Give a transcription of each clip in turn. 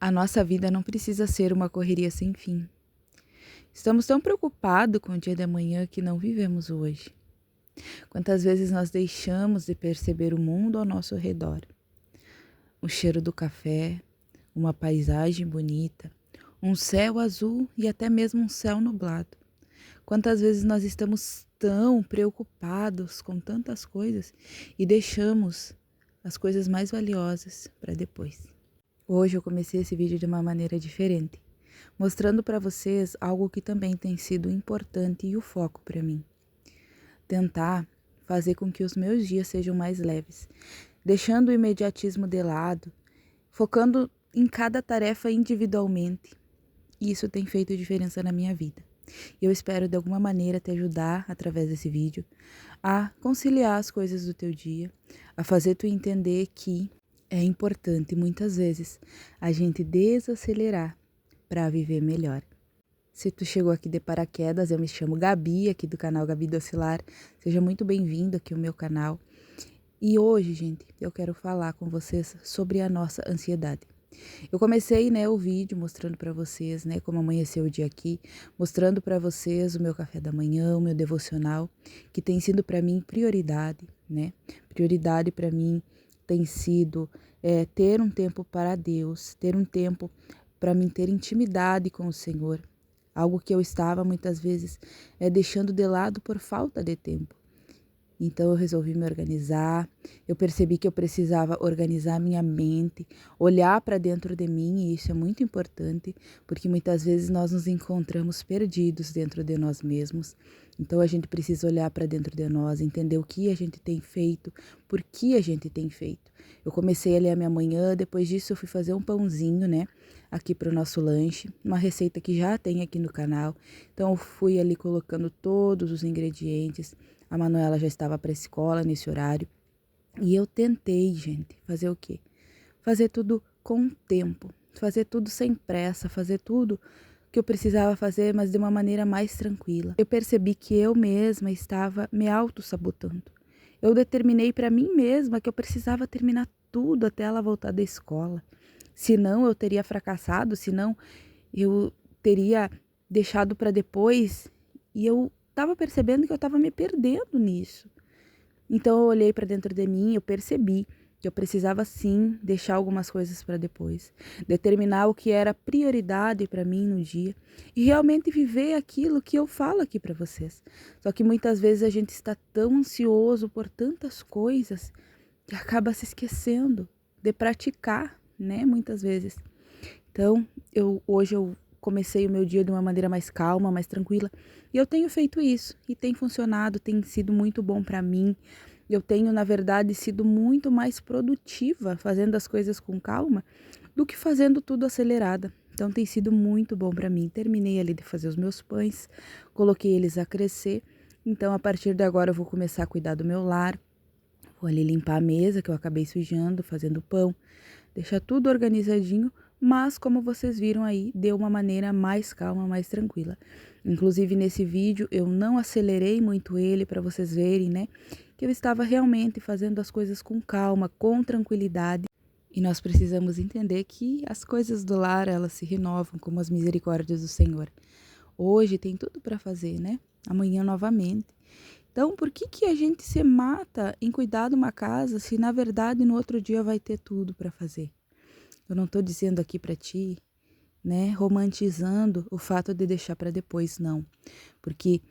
A nossa vida não precisa ser uma correria sem fim. Estamos tão preocupados com o dia de amanhã que não vivemos hoje. Quantas vezes nós deixamos de perceber o mundo ao nosso redor? O cheiro do café, uma paisagem bonita, um céu azul e até mesmo um céu nublado. Quantas vezes nós estamos tão preocupados com tantas coisas e deixamos as coisas mais valiosas para depois. Hoje eu comecei esse vídeo de uma maneira diferente, mostrando para vocês algo que também tem sido importante e o foco para mim. Tentar fazer com que os meus dias sejam mais leves, deixando o imediatismo de lado, focando em cada tarefa individualmente. E isso tem feito diferença na minha vida. Eu espero de alguma maneira te ajudar através desse vídeo a conciliar as coisas do teu dia, a fazer tu entender que é importante muitas vezes a gente desacelerar para viver melhor. Se tu chegou aqui de paraquedas, eu me chamo Gabi, aqui do canal Gabi Docilar. Seja muito bem-vindo aqui ao meu canal. E hoje, gente, eu quero falar com vocês sobre a nossa ansiedade. Eu comecei, o vídeo mostrando para vocês, como amanheceu o dia aqui, mostrando para vocês o meu café da manhã, o meu devocional, que tem sido para mim prioridade, Prioridade para mim tem sido ter um tempo para Deus, ter um tempo para mim ter intimidade com o Senhor, algo que eu estava muitas vezes deixando de lado por falta de tempo. Então eu resolvi me organizar, eu percebi que eu precisava organizar minha mente, olhar para dentro de mim, e isso é muito importante, porque muitas vezes nós nos encontramos perdidos dentro de nós mesmos. Então a gente precisa olhar para dentro de nós, entender o que a gente tem feito, por que a gente tem feito. Eu comecei a ler a minha manhã, depois disso eu fui fazer um pãozinho, aqui para o nosso lanche, uma receita que já tem aqui no canal. Então eu fui ali colocando todos os ingredientes. A Manuela já estava para a escola nesse horário. E eu tentei, gente, fazer o quê? Fazer tudo com tempo, fazer tudo sem pressa, fazer tudo que eu precisava fazer, mas de uma maneira mais tranquila. Eu percebi que eu mesma estava me auto-sabotando. Eu determinei para mim mesma que eu precisava terminar tudo até ela voltar da escola. Senão eu teria fracassado, senão eu teria deixado para depois, e eu estava percebendo que eu estava me perdendo nisso. Então eu olhei para dentro de mim, eu percebi que eu precisava sim deixar algumas coisas para depois, determinar o que era prioridade para mim no dia e realmente viver aquilo que eu falo aqui para vocês. Só que muitas vezes a gente está tão ansioso por tantas coisas que acaba se esquecendo de praticar, muitas vezes. Então, hoje eu comecei o meu dia de uma maneira mais calma, mais tranquila, e eu tenho feito isso, e tem funcionado, tem sido muito bom para mim. Eu tenho, na verdade, sido muito mais produtiva fazendo as coisas com calma do que fazendo tudo acelerada. Então, tem sido muito bom para mim. Terminei ali de fazer os meus pães, coloquei eles a crescer. Então, a partir de agora, eu vou começar a cuidar do meu lar. Vou ali limpar a mesa que eu acabei sujando, fazendo pão, deixar tudo organizadinho, mas como vocês viram aí, de uma maneira mais calma, mais tranquila. Inclusive nesse vídeo eu não acelerei muito ele para vocês verem, que eu estava realmente fazendo as coisas com calma, com tranquilidade. E nós precisamos entender que as coisas do lar, elas se renovam como as misericórdias do Senhor. Hoje tem tudo para fazer, Amanhã novamente. Então, por que a gente se mata em cuidar de uma casa se na verdade no outro dia vai ter tudo para fazer? Eu não estou dizendo aqui para ti, romantizando o fato de deixar para depois, não. Porque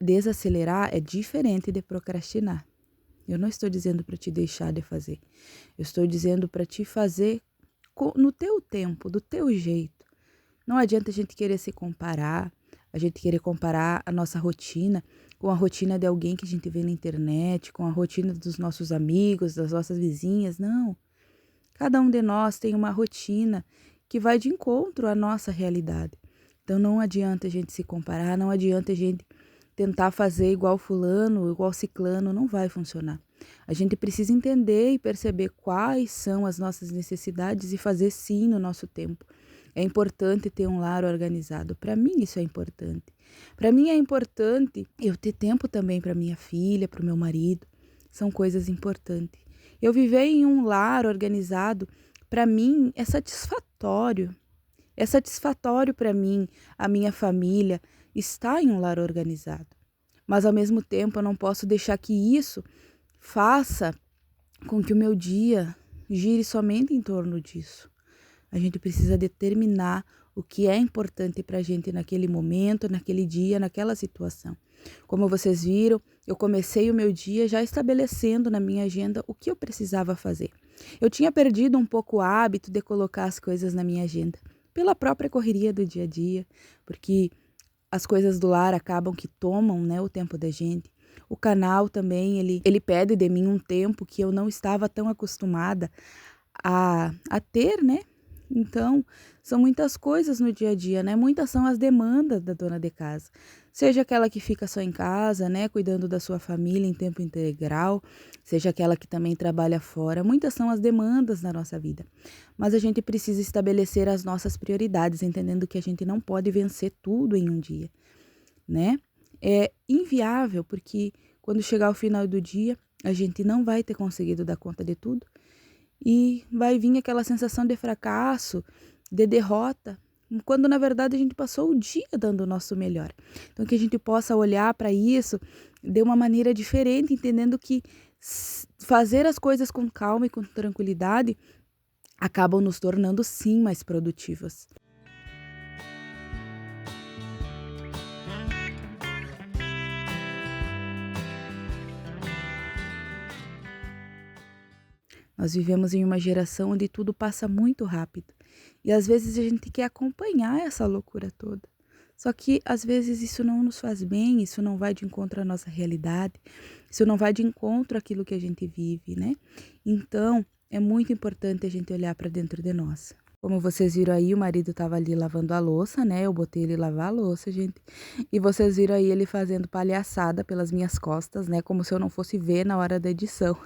desacelerar é diferente de procrastinar. Eu não estou dizendo para te deixar de fazer. Eu estou dizendo para te fazer no teu tempo, do teu jeito. Não adianta a gente querer se comparar, a gente querer comparar a nossa rotina com a rotina de alguém que a gente vê na internet, com a rotina dos nossos amigos, das nossas vizinhas, não. Cada um de nós tem uma rotina que vai de encontro à nossa realidade. Então não adianta a gente se comparar, não adianta a gente tentar fazer igual fulano, igual ciclano, não vai funcionar. A gente precisa entender e perceber quais são as nossas necessidades e fazer sim no nosso tempo. É importante ter um lar organizado. Para mim isso é importante. Para mim é importante eu ter tempo também para minha filha, para o meu marido. São coisas importantes. Eu viver em um lar organizado para mim é satisfatório. É satisfatório para mim, a minha família, estar em um lar organizado. Mas ao mesmo tempo eu não posso deixar que isso faça com que o meu dia gire somente em torno disso. A gente precisa determinar o que é importante para a gente naquele momento, naquele dia, naquela situação. Como vocês viram, eu comecei o meu dia já estabelecendo na minha agenda o que eu precisava fazer. Eu tinha perdido um pouco o hábito de colocar as coisas na minha agenda, pela própria correria do dia a dia, porque as coisas do lar acabam que tomam, né, o tempo da gente. O canal também, ele pede de mim um tempo que eu não estava tão acostumada a ter, né? Então, são muitas coisas no dia a dia, né? Muitas são as demandas da dona de casa. Seja aquela que fica só em casa, né, cuidando da sua família em tempo integral, seja aquela que também trabalha fora. Muitas são as demandas na nossa vida. Mas a gente precisa estabelecer as nossas prioridades, entendendo que a gente não pode vencer tudo em um dia, né? É inviável, porque quando chegar o final do dia, a gente não vai ter conseguido dar conta de tudo. E vai vir aquela sensação de fracasso, de derrota, quando na verdade a gente passou o dia dando o nosso melhor. Então que a gente possa olhar para isso de uma maneira diferente, entendendo que fazer as coisas com calma e com tranquilidade acabam nos tornando sim mais produtivas. Nós vivemos em uma geração onde tudo passa muito rápido. E às vezes a gente quer acompanhar essa loucura toda. Só que às vezes isso não nos faz bem, isso não vai de encontro à nossa realidade, isso não vai de encontro àquilo que a gente vive, né? Então, é muito importante a gente olhar para dentro de nós. Como vocês viram aí, o marido estava ali lavando a louça, né? Eu botei ele lavar a louça, gente. E vocês viram aí ele fazendo palhaçada pelas minhas costas, né? Como se eu não fosse ver na hora da edição.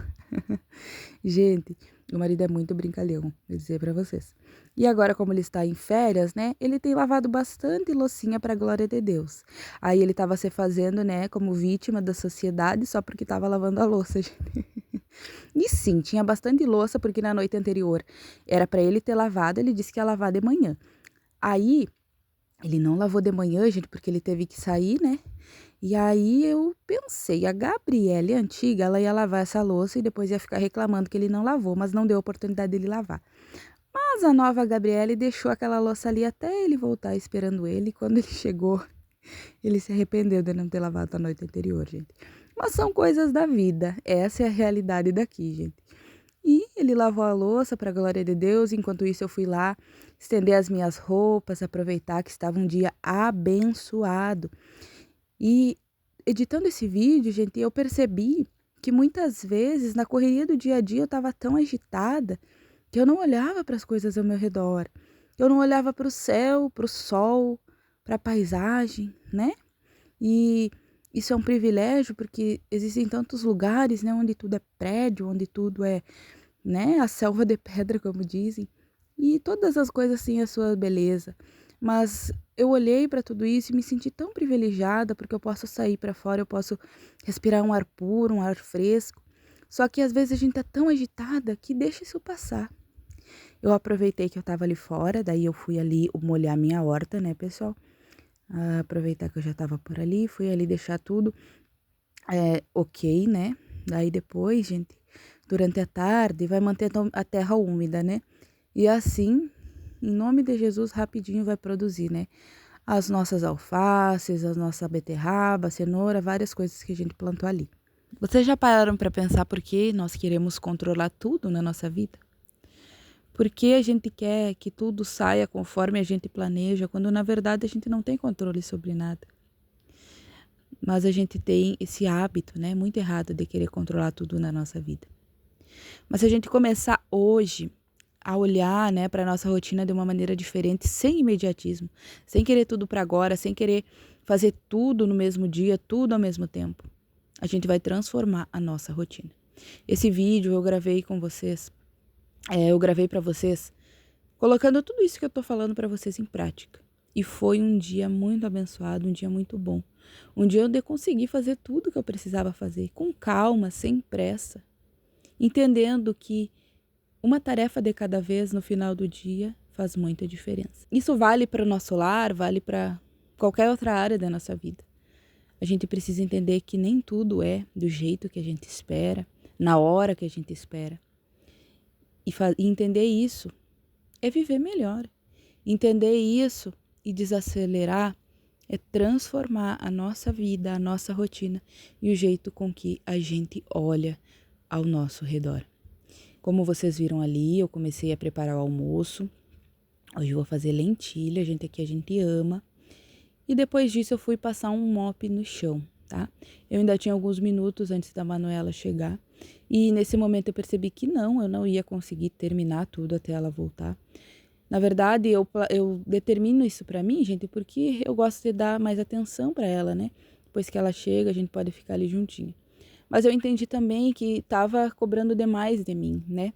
Gente, o marido é muito brincalhão, vou dizer pra vocês. E agora, como ele está em férias, né, ele tem lavado bastante loucinha pra glória de Deus. Aí ele tava se fazendo, né, como vítima da sociedade só porque tava lavando a louça, gente. E sim, tinha bastante louça porque na noite anterior era pra ele ter lavado, ele disse que ia lavar de manhã. Aí, ele não lavou de manhã, gente, porque ele teve que sair, né? E aí eu pensei, a Gabriele, antiga, ela ia lavar essa louça e depois ia ficar reclamando que ele não lavou, mas não deu oportunidade dele lavar. Mas a nova Gabriele deixou aquela louça ali até ele voltar esperando ele. E quando ele chegou, ele se arrependeu de não ter lavado a noite anterior, gente. Mas são coisas da vida, essa é a realidade daqui, gente. E ele lavou a louça para a glória de Deus, enquanto isso eu fui lá estender as minhas roupas, aproveitar que estava um dia abençoado. E editando esse vídeo, gente, eu percebi que muitas vezes na correria do dia a dia eu estava tão agitada que eu não olhava para as coisas ao meu redor. Eu não olhava para o céu, para o sol, para a paisagem, né? E isso é um privilégio porque existem tantos lugares, né, onde tudo é prédio, onde tudo é, né, a selva de pedra, como dizem. E todas as coisas têm a sua beleza. Mas eu olhei para tudo isso e me senti tão privilegiada porque eu posso sair para fora, eu posso respirar um ar puro, um ar fresco. Só que às vezes a gente tá tão agitada que deixa isso passar. Eu aproveitei que eu estava ali fora, daí eu fui ali molhar minha horta, né, pessoal? Aproveitar que eu já estava por ali, fui ali deixar tudo ok, né? Daí depois, gente, durante a tarde, vai manter a terra úmida, né? E assim, em nome de Jesus, rapidinho vai produzir, né? As nossas alfaces, a nossa beterraba, cenoura, várias coisas que a gente plantou ali. Vocês já pararam para pensar por que nós queremos controlar tudo na nossa vida? Por que a gente quer que tudo saia conforme a gente planeja, quando na verdade a gente não tem controle sobre nada? Mas a gente tem esse hábito, né, muito errado de querer controlar tudo na nossa vida. Mas se a gente começar hoje a olhar, né, para nossa rotina de uma maneira diferente, sem imediatismo, sem querer tudo para agora, sem querer fazer tudo no mesmo dia, tudo ao mesmo tempo, a gente vai transformar a nossa rotina. Esse vídeo eu gravei com vocês, eu gravei para vocês, colocando tudo isso que eu tô falando para vocês em prática. E foi um dia muito abençoado, um dia muito bom. Um dia onde eu consegui fazer tudo que eu precisava fazer, com calma, sem pressa, entendendo que uma tarefa de cada vez no final do dia faz muita diferença. Isso vale para o nosso lar, vale para qualquer outra área da nossa vida. A gente precisa entender que nem tudo é do jeito que a gente espera, na hora que a gente espera. E entender isso é viver melhor. Entender isso e desacelerar é transformar a nossa vida, a nossa rotina e o jeito com que a gente olha ao nosso redor. Como vocês viram ali, eu comecei a preparar o almoço. Hoje eu vou fazer lentilha, gente, aqui a gente ama. E depois disso eu fui passar um mop no chão, tá? Eu ainda tinha alguns minutos antes da Manuela chegar. E nesse momento eu percebi que eu não ia conseguir terminar tudo até ela voltar. Na verdade, eu determino isso pra mim, gente, porque eu gosto de dar mais atenção pra ela, né? Depois que ela chega, a gente pode ficar ali juntinho. Mas eu entendi também que tava cobrando demais de mim, né?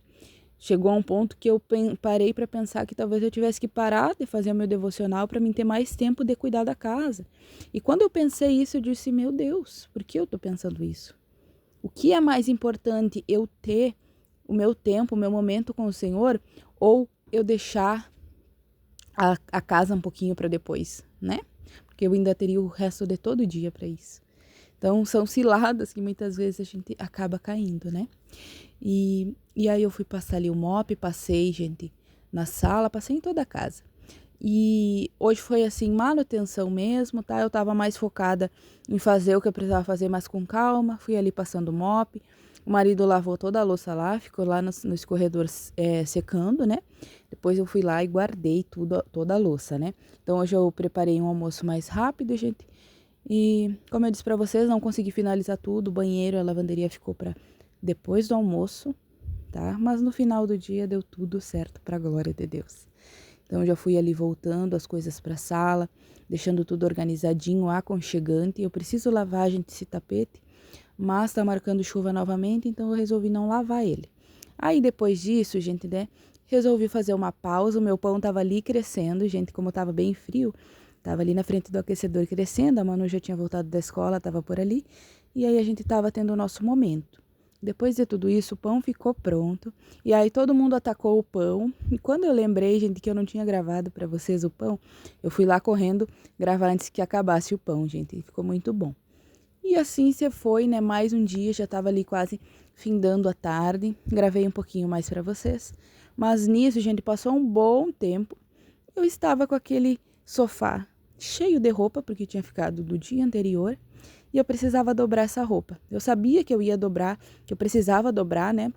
Chegou a um ponto que eu parei para pensar que talvez eu tivesse que parar de fazer o meu devocional para mim ter mais tempo de cuidar da casa. E quando eu pensei isso, eu disse, meu Deus, por que eu tô pensando isso? O que é mais importante, eu ter o meu tempo, o meu momento com o Senhor, ou eu deixar a casa um pouquinho para depois, né? Porque eu ainda teria o resto de todo o dia para isso. Então, são ciladas que muitas vezes a gente acaba caindo, né? E aí eu fui passar ali o mop, passei, gente, na sala, passei em toda a casa. E hoje foi assim, manutenção mesmo, tá? Eu tava mais focada em fazer o que eu precisava fazer, mas com calma. Fui ali passando o mop. O marido lavou toda a louça lá, ficou lá no escorredor secando, né? Depois eu fui lá e guardei toda a louça, né? Então hoje eu preparei um almoço mais rápido, gente. E como eu disse pra vocês, não consegui finalizar tudo. O banheiro, a lavanderia ficou pra depois do almoço, tá? Mas no final do dia deu tudo certo pra glória de Deus. Então já fui ali voltando as coisas pra sala, deixando tudo organizadinho, aconchegante. Eu preciso lavar, gente, esse tapete, mas tá marcando chuva novamente, então eu resolvi não lavar ele. Aí depois disso, gente, né, resolvi fazer uma pausa. O meu pão tava ali crescendo, gente, como tava bem frio, tava ali na frente do aquecedor crescendo. A Manu já tinha voltado da escola, tava por ali, e aí a gente tava tendo o nosso momento. Depois de tudo isso, o pão ficou pronto. E aí todo mundo atacou o pão. E quando eu lembrei, gente, que eu não tinha gravado para vocês o pão, eu fui lá correndo gravar antes que acabasse o pão, gente. E ficou muito bom. E assim você foi, né? Mais um dia, já tava ali quase findando a tarde. Gravei um pouquinho mais para vocês. Mas nisso, gente, passou um bom tempo. Eu estava com aquele sofá cheio de roupa, porque tinha ficado do dia anterior. E eu precisava dobrar essa roupa. Eu sabia que eu ia dobrar, que eu precisava dobrar, né?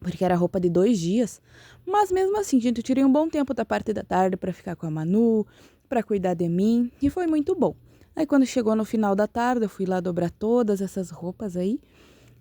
Porque era roupa de 2 dias. Mas mesmo assim, gente, eu tirei um bom tempo da parte da tarde para ficar com a Manu, para cuidar de mim. E foi muito bom. Aí quando chegou no final da tarde, eu fui lá dobrar todas essas roupas aí.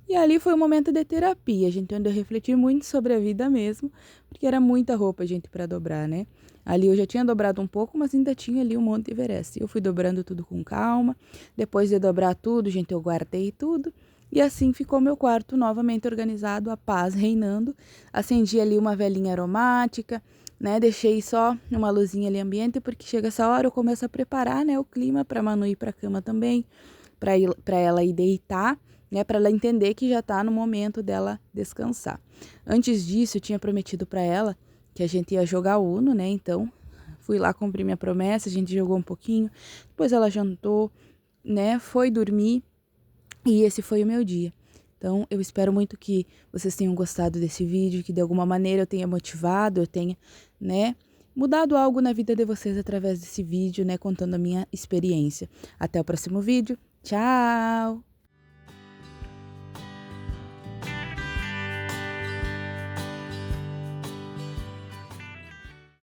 E ali foi um momento de terapia, gente, onde eu refleti muito sobre a vida mesmo, porque era muita roupa, gente, para dobrar, né? Ali eu já tinha dobrado um pouco, mas ainda tinha ali um monte de Everest. Eu fui dobrando tudo com calma. Depois de dobrar tudo, gente, eu guardei tudo. E assim ficou meu quarto novamente organizado, a paz reinando. Acendi ali uma velinha aromática, né? Deixei só uma luzinha ali ambiente, porque chega essa hora eu começo a preparar, né, o clima para Manu ir para cama também, para ela ir deitar, né, para ela entender que já tá no momento dela descansar. Antes disso, eu tinha prometido para ela que a gente ia jogar Uno, né? Então, fui lá cumprir minha promessa, a gente jogou um pouquinho, depois ela jantou, né? Foi dormir e esse foi o meu dia. Então, eu espero muito que vocês tenham gostado desse vídeo, que de alguma maneira eu tenha motivado, eu tenha, né, mudado algo na vida de vocês através desse vídeo, né, contando a minha experiência. Até o próximo vídeo. Tchau!